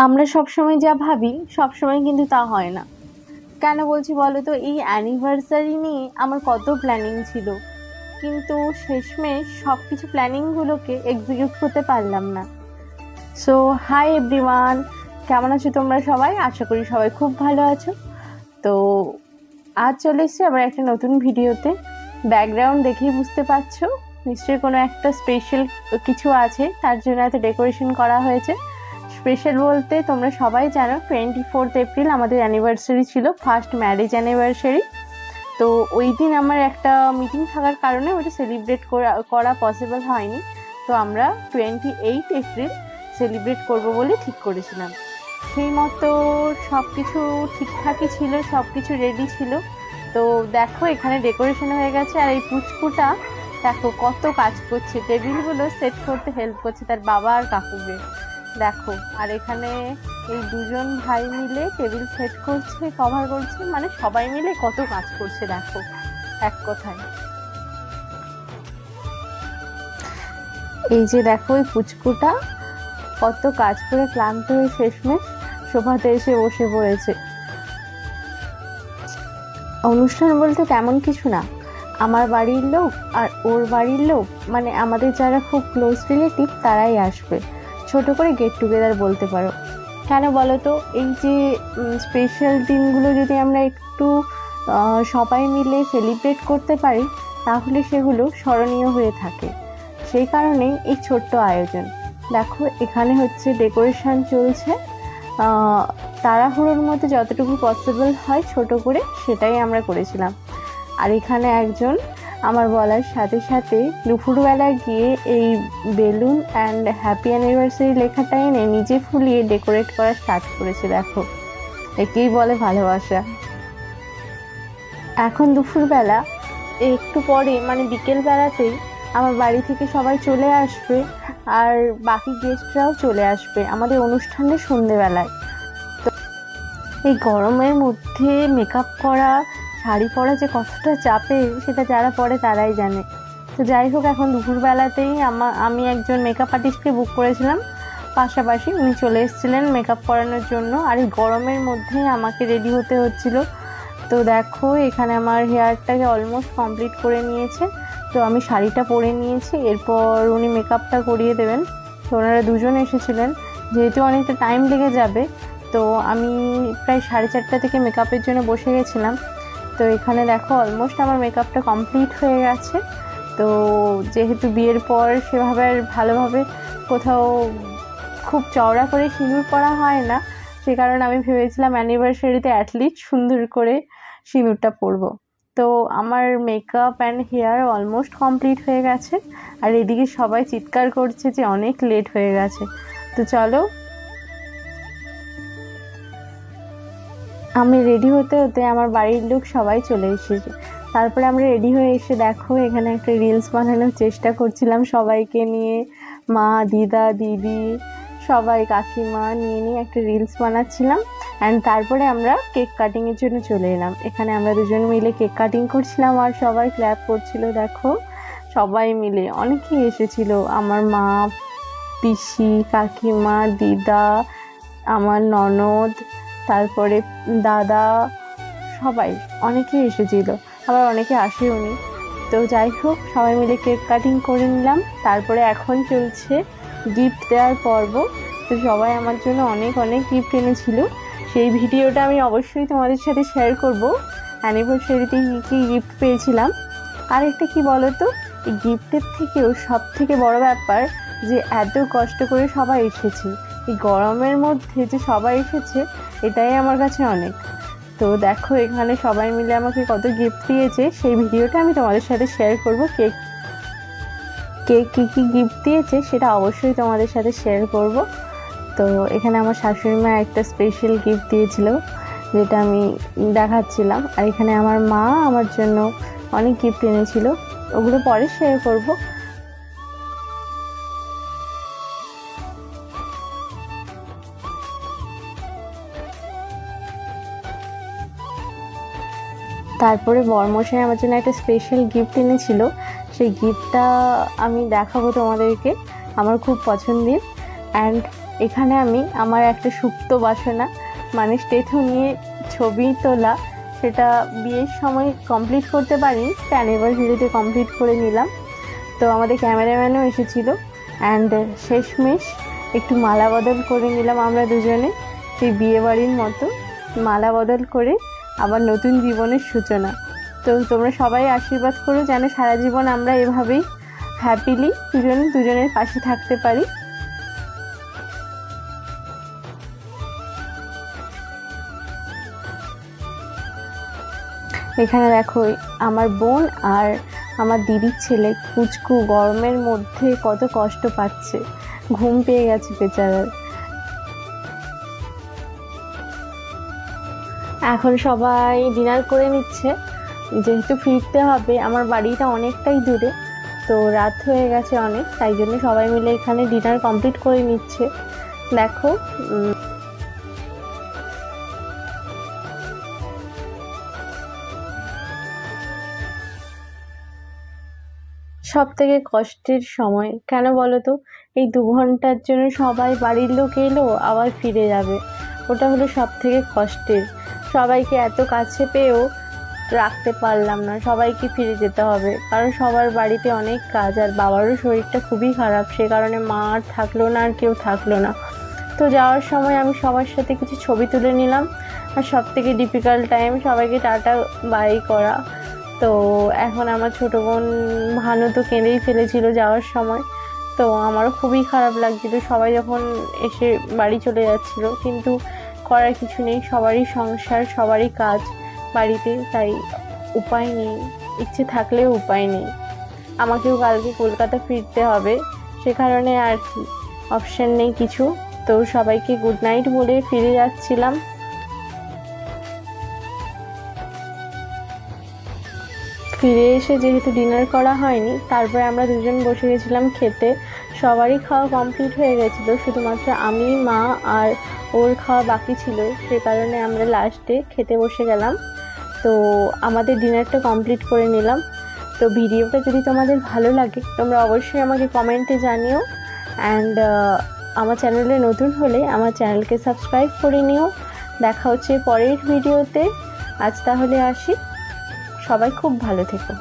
আমরা সবসময় যা ভাবি সবসময় কিন্তু তা হয় না। কেন বলছি বলো তো, এই অ্যানিভার্সারি নিয়ে আমার কত প্ল্যানিং ছিল, কিন্তু শেষমেশ সব কিছু প্ল্যানিংগুলোকে এক্সিকিউট করতে পারলাম না। সো হাই এভরিওয়ান, কেমন আছো তোমরা সবাই? আশা করি সবাই খুব ভালো আছো। তো আজ চলে এসেছি আবার একটা নতুন ভিডিওতে। ব্যাকগ্রাউন্ড দেখেই বুঝতে পারছো নিশ্চয়ই কোনো একটা স্পেশাল কিছু আছে, তার জন্য এত ডেকোরেশন করা হয়েছে। স্পেশাল বলতে তোমরা সবাই জানো 24 এপ্রিল আমাদের অ্যানিভার্সারি ছিল, ফার্স্ট ম্যারেজ অ্যানিভার্সারি। তো ওই দিন আমার একটা মিটিং থাকার কারণে ওটা সেলিব্রেট করা পসিবল হয়নি। তো আমরা 28 এপ্রিল সেলিব্রেট করব বলে ঠিক করেছিলাম। সেই মতো সব কিছু ঠিকঠাকই ছিল, সব কিছু রেডি ছিল। তো দেখো এখানে ডেকোরেশন হয়ে গেছে, আর এই পুচকুটা দেখো কত কাজ করছে, টেবিলগুলো সেট করতে হেল্প করছে তার বাবা আর কাকুকে। দেখো, আর এখানে এই দুজন ভাই মিলে টেবিল সেট করছে, কভার করছে, মানে সবাই মিলে কত কাজ করছে দেখো এক কথায়। এই যে দেখো এই পুচকুটা কত কাজ করে ক্লান্ত হয়ে শেষমেশ সোফাতে এসে বসে পড়েছে। অনুষ্ঠান বলতে তেমন কিছু না, আমার বাড়ির লোক আর ওর বাড়ির লোক, মানে আমাদের যারা খুব ক্লোজ রিলেটিভ তারাই আসবে। ছোট করে গেট টুগেদার বলতে পারো। কেন বলো তো, এই যে স্পেশাল দিনগুলো যদি আমরা একটু সবাই মিলে সেলিব্রেট করতে পারি তাহলে সেগুলো স্মরণীয় হয়ে থাকে। সেই কারণেই এই ছোট্ট আয়োজন। দেখো এখানে হচ্ছে ডেকোরেশন চলছে, তাড়াহুড়োর মধ্যে যতটুকু পসিবল হয় ছোট করে সেটাই আমরা করেছিলাম। আর এখানে একজন আমার বলার সাথে সাথে দুপুরবেলা গিয়ে এই বেলুন অ্যান্ড হ্যাপি অ্যানিভার্সারি লেখাটা এনে নিজে ফুলিয়ে ডেকোরেট করা স্টার্ট করেছে। দেখো একেই বলে ভালোবাসা। এখন দুপুরবেলা একটু পরে মানে বিকেল বেলাতেই আমার বাড়ি থেকে সবাই চলে আসবে, আর বাকি গেস্টরাও চলে আসবে আমাদের অনুষ্ঠানে সন্ধেবেলায়। তো এই গরমের মধ্যে মেকআপ করা, শাড়ি পরা যে কতটা চাপের সেটা যারা পরে তারাই জানে। তো যাই হোক, এখন দুপুরবেলাতেই আমি একজন মেকআপ আর্টিস্টকে বুক করেছিলাম, পাশাপাশি উনি চলে এসেছিলেন মেকআপ করানোর জন্য। আর এই গরমের মধ্যেই আমাকে রেডি হতে হচ্ছিল। তো দেখো এখানে আমার হেয়ারটাকে অলমোস্ট কমপ্লিট করে নিয়েছে। তো আমি শাড়িটা পরে নিয়েছি, এরপর উনি মেকআপটা করিয়ে দেবেন। তো ওনারা দুজন এসেছিলেন, যেহেতু অনেকটা টাইম লেগে যাবে তো আমি প্রায় 4:30 থেকে মেকআপের জন্য বসে গেছিলাম। তো এখানে দেখো অলমোস্ট আমার মেকআপটা কমপ্লিট হয়ে গেছে। তো যেহেতু বিয়ের পর সেভাবে আর ভালোভাবে কোথাও খুব চওড়া করে সিঁদুর পরা হয় না, সে কারণে আমি ভেবেছিলাম অ্যানিভার্সারিতে অ্যাটলিস্ট সুন্দর করে সিঁদুরটা পরবো। তো আমার makeup and hair almost complete হয়ে গেছে, আর এদিকে সবাই চিৎকার করছে যে অনেক লেট হয়ে গেছে। তো চলো, আমি রেডি হতে হতে আমার বাড়ির লোক সবাই চলে এসেছে। তারপরে আমরা রেডি হয়ে এসে দেখো এখানে একটা রিলস বানানোর চেষ্টা করছিলাম সবাইকে নিয়ে, মা, দিদা, দিদি, সবাই, কাকিমা নিয়ে একটা রিলস বানাচ্ছিলাম। অ্যান্ড তারপরে আমরা কেক কাটিংয়ের জন্য চলে এলাম। এখানে আমরা দুজন মিলে কেক কাটিং করছিলাম আর সবাই ক্ল্যাপ করছিল। দেখো সবাই মিলে, অনেকেই এসেছিল, আমার মা, পিসি, কাকিমা, দিদা, আমার ননদ, তারপরে দাদা, সবাই অনেকেই এসেছিল, আবার অনেকে আসেওনি। তো যাই হোক, সবাই মিলে কেক কাটিং করে নিলাম। তারপরে এখন চলছে গিফট দেওয়ার পর্ব। তো সবাই আমার জন্য অনেক অনেক গিফট এনেছিল, সেই ভিডিওটা আমি অবশ্যই তোমাদের সাথে শেয়ার করব। অ্যানিভার্সারিতে কী কী গিফট পেয়েছিলাম। আর একটা কী বলো তো, এই গিফটের থেকেও সব থেকে বড় ব্যাপার যে এত কষ্ট করে সবাই এসেছে, এই গরমের মধ্যে যে সবাই এসেছে এটাই আমার কাছে অনেক। তো দেখো এখানে সবাই মিলে আমাকে কত গিফট দিয়েছে, সেই ভিডিওটা আমি তোমাদের সাথে শেয়ার করব। কেক কী কী গিফট দিয়েছে সেটা অবশ্যই তোমাদের সাথে শেয়ার করব। তো এখানে আমার শাশুড়ি মা একটা স্পেশাল গিফট দিয়েছিল যেটা আমি দেখাচ্ছিলাম। আর এখানে আমার মা আমার জন্য অনেক গিফট এনেছিল, ওগুলো পরে শেয়ার করব। তারপরে বরমশাই আমার জন্য একটা স্পেশাল গিফট এনেছিল, সেই গিফটটা আমি দেখাবো তোমাদেরকে, আমার খুব পছন্দের। অ্যান্ড এখানে আমি আমার একটা সুপ্ত বাসনা মানে স্টেথু নিয়ে ছবি তোলা, সেটা বিয়ের সময় কমপ্লিট করতে পারিনি, অ্যানিভার্সারিতে কমপ্লিট করে নিলাম। তো আমাদের ক্যামেরাম্যানও এসেছিলো অ্যান্ড শেষমেশ একটু মালা বদল করে নিলাম আমরা দুজনে, সেই বিয়ে বাড়ির মতো মালা বদল করে আবার নতুন জীবনের সূচনা। তো তোমরা সবাই আশীর্বাদ করো যেন সারা জীবন আমরা এভাবেই হ্যাপিলি দুজনের পাশে থাকতে পারি। এখানে দেখো আমার বোন আর আমার দিদির ছেলে কুচকু গরমের মধ্যে কত কষ্ট পাচ্ছে, ঘুম পেয়ে গেছে বেচারার। এখন সবাই ডিনার করে নিচ্ছে, যেহেতু ফিরতে হবে, আমার বাড়িটা অনেকটাই দূরে, তো রাত হয়ে গেছে অনেক, তাই জন্য সবাই মিলে এখানে ডিনার কমপ্লিট করে নিচ্ছে। দেখো সব থেকে কষ্টের সময় কেন বলো তো, এই 2 ঘন্টার জন্য সবাই বাড়ির লোক এলো আবার ফিরে যাবে, ওটা হলো সব থেকে কষ্টের। সবাইকে এত কাছে পেয়েও রাখতে পারলাম না, সবাইকে ফিরে যেতে হবে, কারণ সবার বাড়িতে অনেক কাজ, আর বাবারও শরীরটা খুবই খারাপ, সে কারণে মা আর থাকলো না, আর কেউ থাকলো না। তো যাওয়ার সময় আমি সবার সাথে কিছু ছবি তুলে নিলাম, আর সব থেকে ডিফিকাল্ট টাইম সবাইকে টাটা বাই করা। তো এখন আমার ছোটো বোন ভানু তো কেঁদেই ফেলেছিল যাওয়ার সময়, তো আমারও খুবই খারাপ লাগছিল সবাই যখন এসে বাড়ি চলে যাচ্ছিল, কিন্তু করার কিছু নেই, সবারই সংসার, সবারই কাজ বাড়িতে, তাই উপায় নেই, ইচ্ছে থাকলেও উপায় নেই। আমাকেও কালকে কলকাতা ফিরতে হবে, সে কারণে আর কি অপশন নেই কিছু। তো সবাইকে গুড নাইট বলে ফিরে যাচ্ছিলাম। ফিরে এসে যেহেতু ডিনার করা হয়নি, তারপরে আমরা দুজন বসে গেছিলাম খেতে। সবারই খাওয়া কমপ্লিট হয়ে গেছিলো, শুধুমাত্র আমি, মা আর ওর খাওয়া বাকি ছিল, সে কারণে আমরা লাস্টে খেতে বসে গেলাম। তো আমাদের ডিনারটা কমপ্লিট করে নিলাম। তো ভিডিওটা যদি তোমাদের ভালো লাগে তোমরা অবশ্যই আমাকে কমেন্টে জানিও, অ্যান্ড আমার চ্যানেলে নতুন হলে আমার চ্যানেলকে সাবস্ক্রাইব করে নিও। দেখা হচ্ছে পরের ভিডিওতে, আজ তাহলে আসি, সবাই খুব ভালো থেকো।